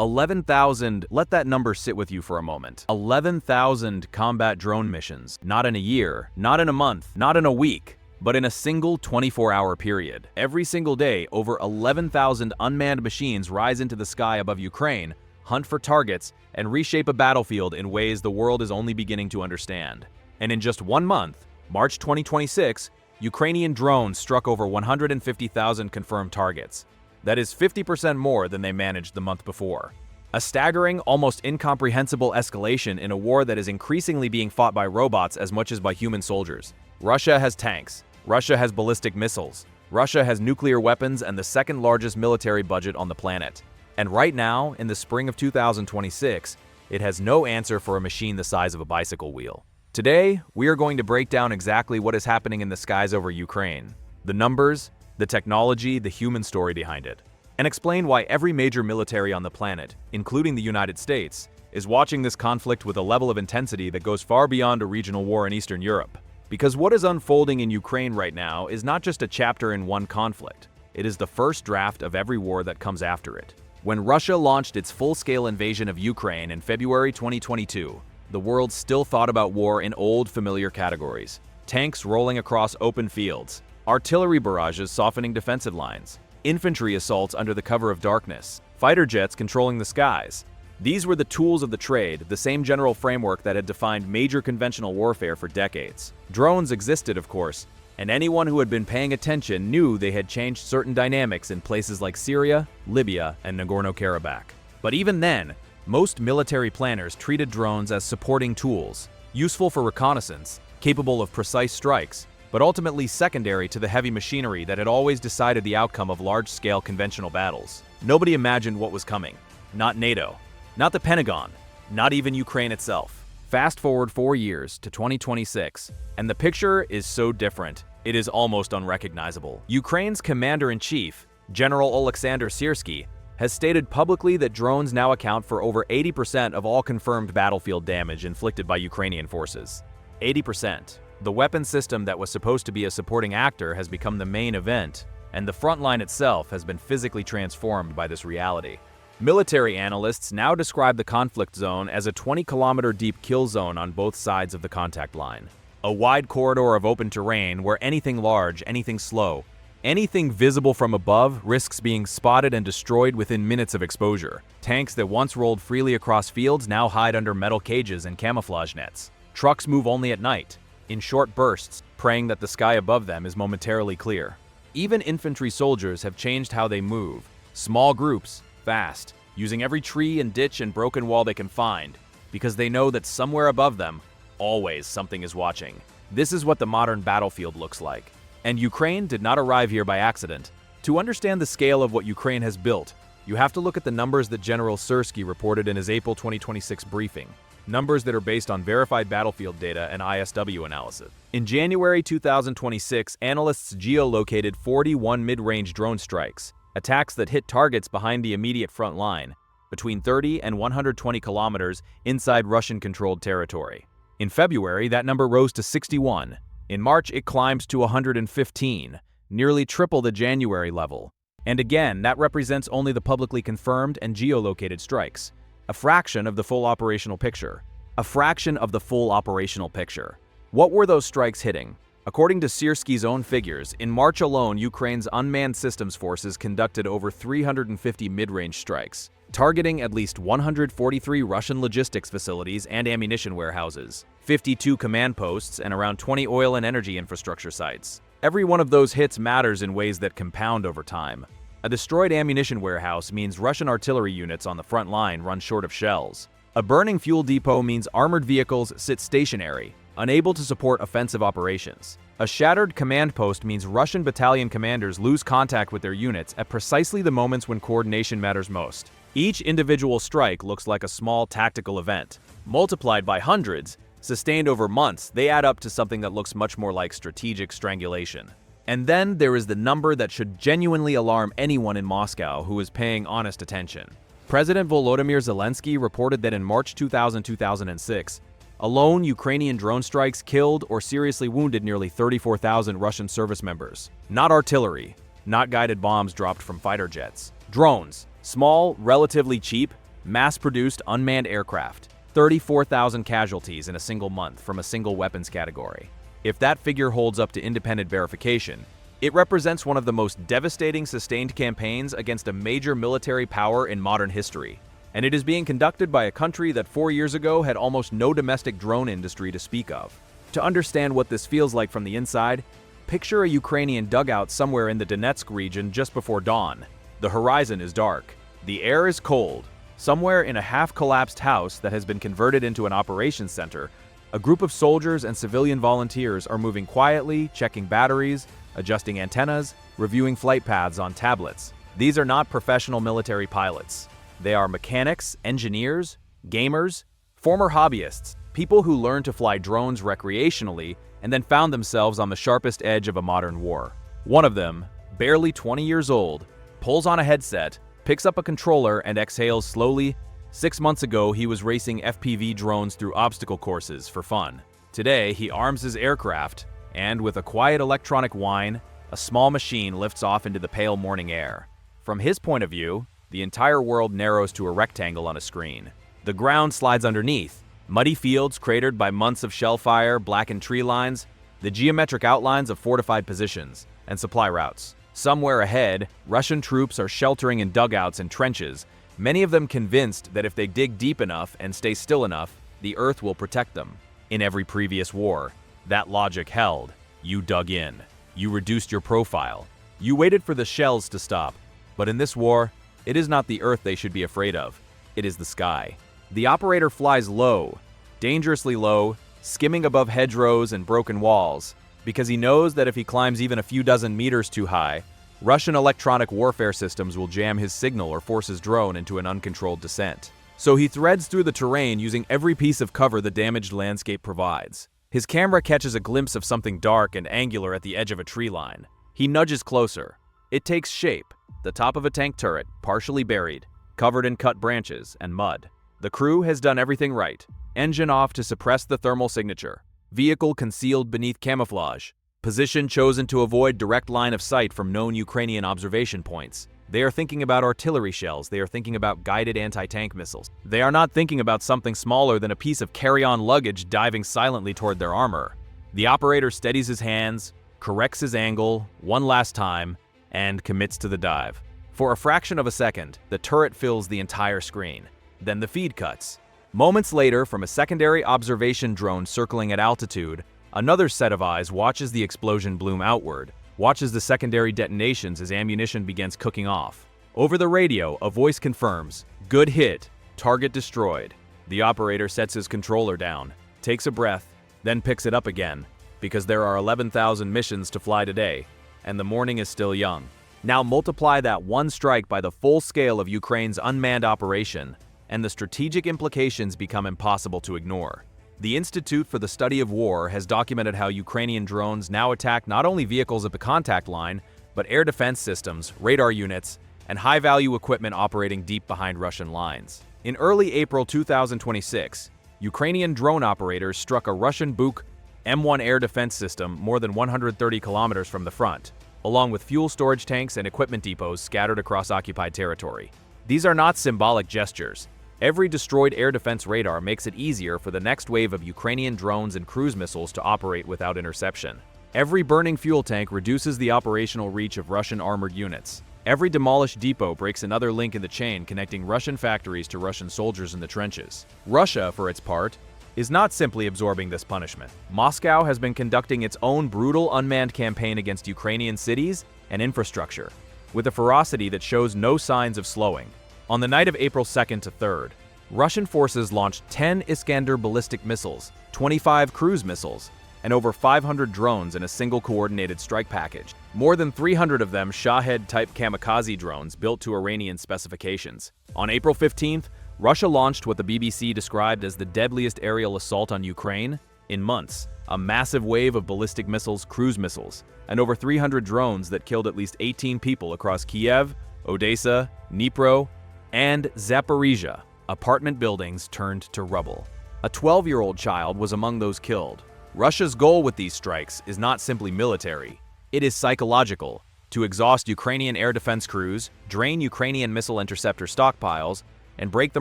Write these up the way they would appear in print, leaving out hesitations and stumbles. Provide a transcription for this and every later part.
11,000, let that number sit with you for a moment. 11,000 combat drone missions, not in a year, not in a month, not in a week, but in a single 24-hour period. Every single day, over 11,000 unmanned machines rise into the sky above Ukraine, hunt for targets, and reshape a battlefield in ways the world is only beginning to understand. And in just 1 month, March 2026, Ukrainian drones struck over 150,000 confirmed targets. That is 50% more than they managed the month before. A staggering, almost incomprehensible escalation in a war that is increasingly being fought by robots as much as by human soldiers. Russia has tanks. Russia has ballistic missiles. Russia has nuclear weapons and the second largest military budget on the planet. And right now, in the spring of 2026, it has no answer for a machine the size of a bicycle wheel. Today, we are going to break down exactly what is happening in the skies over Ukraine, the numbers, the technology, the human story behind it, and explain why every major military on the planet, including the United States, is watching this conflict with a level of intensity that goes far beyond a regional war in Eastern Europe. Because what is unfolding in Ukraine right now is not just a chapter in one conflict, it is the first draft of every war that comes after it. When Russia launched its full-scale invasion of Ukraine in February 2022, the world still thought about war in old, familiar categories. Tanks rolling across open fields, artillery barrages softening defensive lines, infantry assaults under the cover of darkness, fighter jets controlling the skies. These were the tools of the trade, the same general framework that had defined major conventional warfare for decades. Drones existed, of course, and anyone who had been paying attention knew they had changed certain dynamics in places like Syria, Libya, and Nagorno-Karabakh. But even then, most military planners treated drones as supporting tools, useful for reconnaissance, capable of precise strikes, but ultimately secondary to the heavy machinery that had always decided the outcome of large-scale conventional battles. Nobody imagined what was coming. Not NATO, not the Pentagon, not even Ukraine itself. Fast forward 4 years to 2026, and the picture is so different, it is almost unrecognizable. Ukraine's commander-in-chief, General Oleksandr Syrskyi, has stated publicly that drones now account for over 80% of all confirmed battlefield damage inflicted by Ukrainian forces. 80%. The weapon system that was supposed to be a supporting actor has become the main event, and the front line itself has been physically transformed by this reality. Military analysts now describe the conflict zone as a 20-kilometer deep kill zone on both sides of the contact line. A wide corridor of open terrain where anything large, anything slow, anything visible from above risks being spotted and destroyed within minutes of exposure. Tanks that once rolled freely across fields now hide under metal cages and camouflage nets. Trucks move only at night, in short bursts, praying that the sky above them is momentarily clear. Even infantry soldiers have changed how they move. Small groups, fast, using every tree and ditch and broken wall they can find, because they know that somewhere above them, always something is watching. This is what the modern battlefield looks like. And Ukraine did not arrive here by accident. To understand the scale of what Ukraine has built, you have to look at the numbers that General Syrskyi reported in his April 2026 briefing. Numbers that are based on verified battlefield data and ISW analysis. In January 2026, analysts geolocated 41 mid-range drone strikes, attacks that hit targets behind the immediate front line, between 30 and 120 kilometers inside Russian-controlled territory. In February, that number rose to 61. In March, it climbed to 115, nearly triple the January level. And again, that represents only the publicly confirmed and geolocated strikes. A fraction of the full operational picture. A fraction of the full operational picture. What were those strikes hitting? According to Syrskyi's own figures, in March alone, Ukraine's unmanned systems forces conducted over 350 mid-range strikes, targeting at least 143 Russian logistics facilities and ammunition warehouses, 52 command posts, and around 20 oil and energy infrastructure sites. Every one of those hits matters in ways that compound over time. A destroyed ammunition warehouse means Russian artillery units on the front line run short of shells. A burning fuel depot means armored vehicles sit stationary, unable to support offensive operations. A shattered command post means Russian battalion commanders lose contact with their units at precisely the moments when coordination matters most. Each individual strike looks like a small tactical event. Multiplied by hundreds, sustained over months, they add up to something that looks much more like strategic strangulation. And then there is the number that should genuinely alarm anyone in Moscow who is paying honest attention. President Volodymyr Zelensky reported that in March 2006, alone Ukrainian drone strikes killed or seriously wounded nearly 34,000 Russian service members. Not artillery, not guided bombs dropped from fighter jets. Drones, small, relatively cheap, Mass-produced unmanned aircraft. 34,000 casualties in a single month from a single weapons category. If that figure holds up to independent verification, it represents one of the most devastating sustained campaigns against a major military power in modern history. And it is being conducted by a country that 4 years ago had almost no domestic drone industry to speak of. To understand what this feels like from the inside, picture a Ukrainian dugout somewhere in the Donetsk region just before dawn. The horizon is dark. The air is cold. Somewhere in a half-collapsed house that has been converted into an operations center, a group of soldiers and civilian volunteers are moving quietly, checking batteries, adjusting antennas, reviewing flight paths on tablets. These are not professional military pilots. They are mechanics, engineers, gamers, former hobbyists, people who learned to fly drones recreationally and then found themselves on the sharpest edge of a modern war. One of them, barely 20 years old, pulls on a headset, picks up a controller, and exhales slowly. 6 months ago, he was racing FPV drones through obstacle courses for fun. Today, he arms his aircraft, and with a quiet electronic whine, a small machine lifts off into the pale morning air. From his point of view, the entire world narrows to a rectangle on a screen. The ground slides underneath, muddy fields cratered by months of shell fire, blackened tree lines, the geometric outlines of fortified positions, and supply routes. Somewhere ahead, Russian troops are sheltering in dugouts and trenches, many of them convinced that if they dig deep enough and stay still enough, the earth will protect them. In every previous war, that logic held. You dug in. You reduced your profile. You waited for the shells to stop. But in this war, it is not the earth they should be afraid of. It is the sky. The operator flies low, dangerously low, skimming above hedgerows and broken walls, because he knows that if he climbs even a few dozen meters too high, Russian electronic warfare systems will jam his signal or force his drone into an uncontrolled descent. So he threads through the terrain using every piece of cover the damaged landscape provides. His camera catches a glimpse of something dark and angular at the edge of a tree line. He nudges closer. It takes shape. The top of a tank turret, partially buried, covered in cut branches and mud. The crew has done everything right. Engine off to suppress the thermal signature. Vehicle concealed beneath camouflage. Position chosen to avoid direct line of sight from known Ukrainian observation points. They are thinking about artillery shells. They are thinking about guided anti-tank missiles. They are not thinking about something smaller than a piece of carry-on luggage diving silently toward their armor. The operator steadies his hands, corrects his angle one last time, and commits to the dive. For a fraction of a second, the turret fills the entire screen. Then the feed cuts. Moments later, from a secondary observation drone circling at altitude, another set of eyes watches the explosion bloom outward, watches the secondary detonations as ammunition begins cooking off. Over the radio, a voice confirms, "Good hit, target destroyed." The operator sets his controller down, takes a breath, then picks it up again, because there are 11,000 missions to fly today, and the morning is still young. Now multiply that one strike by the full scale of Ukraine's unmanned operation, and the strategic implications become impossible to ignore. The Institute for the Study of War has documented how Ukrainian drones now attack not only vehicles at the contact line, but air defense systems, radar units, and high-value equipment operating deep behind Russian lines. In early April 2026, Ukrainian drone operators struck a Russian Buk M1 air defense system more than 130 kilometers from the front, along with fuel storage tanks and equipment depots scattered across occupied territory. These are not symbolic gestures. Every destroyed air defense radar makes it easier for the next wave of Ukrainian drones and cruise missiles to operate without interception. Every burning fuel tank reduces the operational reach of Russian armored units. Every demolished depot breaks another link in the chain connecting Russian factories to Russian soldiers in the trenches. Russia, for its part, is not simply absorbing this punishment. Moscow has been conducting its own brutal unmanned campaign against Ukrainian cities and infrastructure, with a ferocity that shows no signs of slowing. On the night of April 2nd to 3rd, Russian forces launched 10 Iskander ballistic missiles, 25 cruise missiles, and over 500 drones in a single coordinated strike package. More than 300 of them Shahed-type kamikaze drones built to Iranian specifications. On April 15th, Russia launched what the BBC described as the deadliest aerial assault on Ukraine in months, a massive wave of ballistic missiles, cruise missiles, and over 300 drones that killed at least 18 people across Kiev, Odessa, Dnipro, and Zaporizhia. Apartment buildings turned to rubble. A 12-year-old child was among those killed. Russia's goal with these strikes is not simply military. It is psychological, to exhaust Ukrainian air defense crews, drain Ukrainian missile interceptor stockpiles, and break the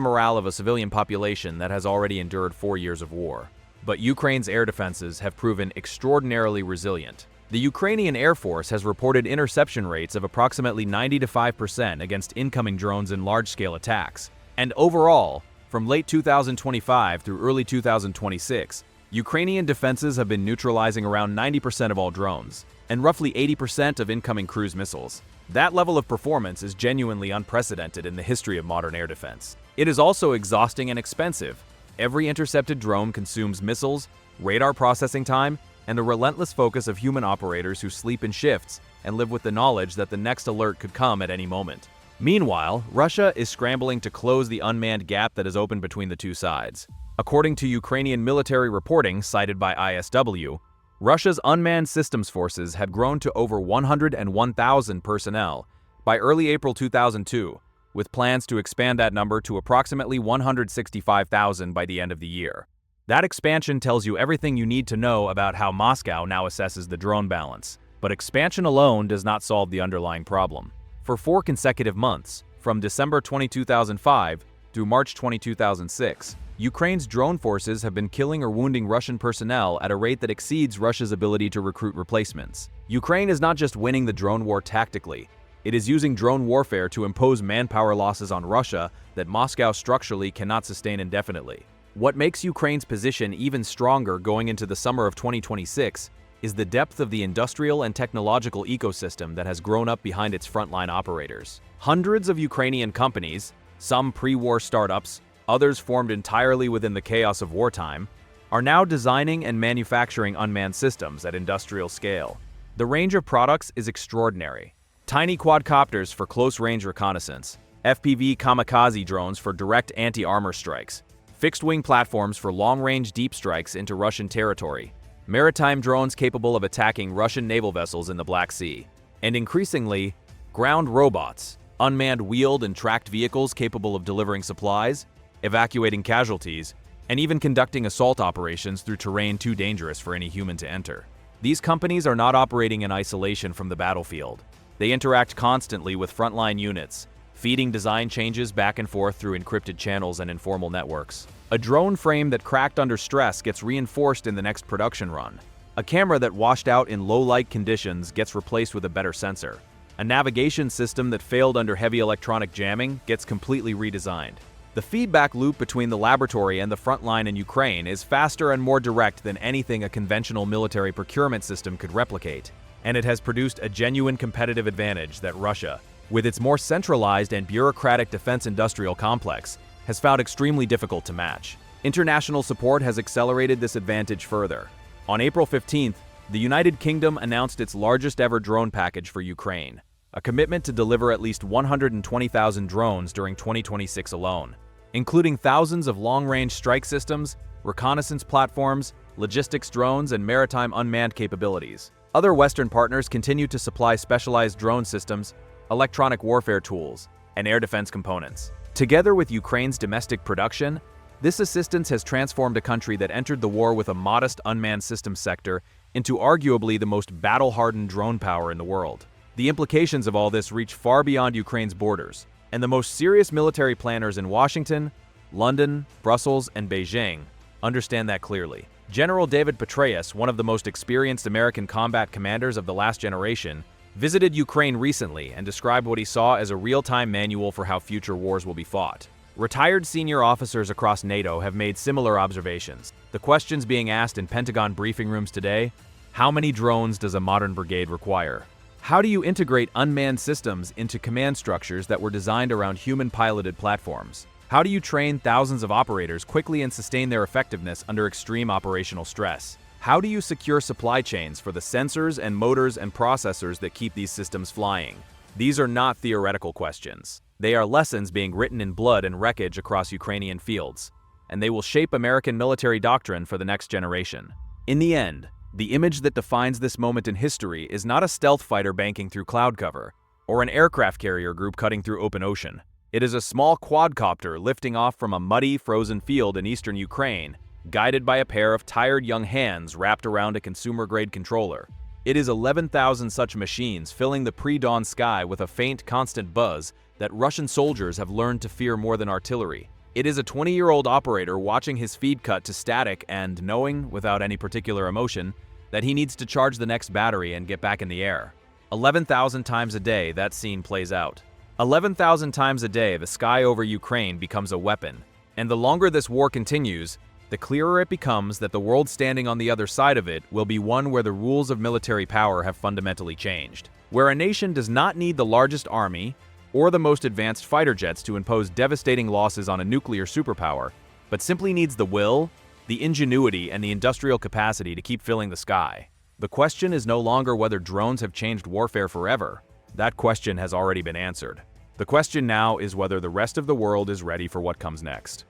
morale of a civilian population that has already endured 4 years of war. But Ukraine's air defenses have proven extraordinarily resilient. The Ukrainian Air Force has reported interception rates of approximately 95% against incoming drones in large-scale attacks. And overall, from late 2025 through early 2026, Ukrainian defenses have been neutralizing around 90% of all drones, and roughly 80% of incoming cruise missiles. That level of performance is genuinely unprecedented in the history of modern air defense. It is also exhausting and expensive. Every intercepted drone consumes missiles, radar processing time, and the relentless focus of human operators who sleep in shifts and live with the knowledge that the next alert could come at any moment. Meanwhile, Russia is scrambling to close the unmanned gap that is open between the two sides. According to Ukrainian military reporting cited by ISW, Russia's unmanned systems forces had grown to over 101,000 personnel by early April 2002, with plans to expand that number to approximately 165,000 by the end of the year. That expansion tells you everything you need to know about how Moscow now assesses the drone balance. But expansion alone does not solve the underlying problem. For 4 consecutive months, from December 2005 through March 2006, Ukraine's drone forces have been killing or wounding Russian personnel at a rate that exceeds Russia's ability to recruit replacements. Ukraine is not just winning the drone war tactically, it is using drone warfare to impose manpower losses on Russia that Moscow structurally cannot sustain indefinitely. What makes Ukraine's position even stronger going into the summer of 2026 is the depth of the industrial and technological ecosystem that has grown up behind its frontline operators. Hundreds of Ukrainian companies, some pre-war startups, others formed entirely within the chaos of wartime, are now designing and manufacturing unmanned systems at industrial scale. The range of products is extraordinary. Tiny quadcopters for close-range reconnaissance, FPV kamikaze drones for direct anti-armor strikes, fixed-wing platforms for long-range deep strikes into Russian territory, maritime drones capable of attacking Russian naval vessels in the Black Sea, and increasingly, ground robots, unmanned wheeled and tracked vehicles capable of delivering supplies, evacuating casualties, and even conducting assault operations through terrain too dangerous for any human to enter. These companies are not operating in isolation from the battlefield. They interact constantly with frontline units, feeding design changes back and forth through encrypted channels and informal networks. A drone frame that cracked under stress gets reinforced in the next production run. A camera that washed out in low-light conditions gets replaced with a better sensor. A navigation system that failed under heavy electronic jamming gets completely redesigned. The feedback loop between the laboratory and the front line in Ukraine is faster and more direct than anything a conventional military procurement system could replicate, and it has produced a genuine competitive advantage that Russia, with its more centralized and bureaucratic defense industrial complex, has found extremely difficult to match. International support has accelerated this advantage further. On April 15th, the United Kingdom announced its largest ever drone package for Ukraine, a commitment to deliver at least 120,000 drones during 2026 alone, including thousands of long-range strike systems, reconnaissance platforms, logistics drones, and maritime unmanned capabilities. Other Western partners continue to supply specialized drone systems, electronic warfare tools, and air defense components. Together with Ukraine's domestic production, this assistance has transformed a country that entered the war with a modest unmanned systems sector into arguably the most battle-hardened drone power in the world. The implications of all this reach far beyond Ukraine's borders, and the most serious military planners in Washington, London, Brussels, and Beijing understand that clearly. General David Petraeus, one of the most experienced American combat commanders of the last generation, visited Ukraine recently and described what he saw as a real-time manual for how future wars will be fought. Retired senior officers across NATO have made similar observations. The questions being asked in Pentagon briefing rooms today: how many drones does a modern brigade require? How do you integrate unmanned systems into command structures that were designed around human-piloted platforms? How do you train thousands of operators quickly and sustain their effectiveness under extreme operational stress? How do you secure supply chains for the sensors and motors and processors that keep these systems flying? These are not theoretical questions. They are lessons being written in blood and wreckage across Ukrainian fields, and they will shape American military doctrine for the next generation. In the end, the image that defines this moment in history is not a stealth fighter banking through cloud cover, or an aircraft carrier group cutting through open ocean. It is a small quadcopter lifting off from a muddy, frozen field in eastern Ukraine, guided by a pair of tired young hands wrapped around a consumer-grade controller. It is 11,000 such machines filling the pre-dawn sky with a faint, constant buzz that Russian soldiers have learned to fear more than artillery. It is a 20-year-old operator watching his feed cut to static and knowing, without any particular emotion, that he needs to charge the next battery and get back in the air. 11,000 times a day, that scene plays out. 11,000 times a day, the sky over Ukraine becomes a weapon. And the longer this war continues, the clearer it becomes that the world standing on the other side of it will be one where the rules of military power have fundamentally changed. Where a nation does not need the largest army or the most advanced fighter jets to impose devastating losses on a nuclear superpower, but simply needs the will, the ingenuity, and the industrial capacity to keep filling the sky. The question is no longer whether drones have changed warfare forever. That question has already been answered. The question now is whether the rest of the world is ready for what comes next.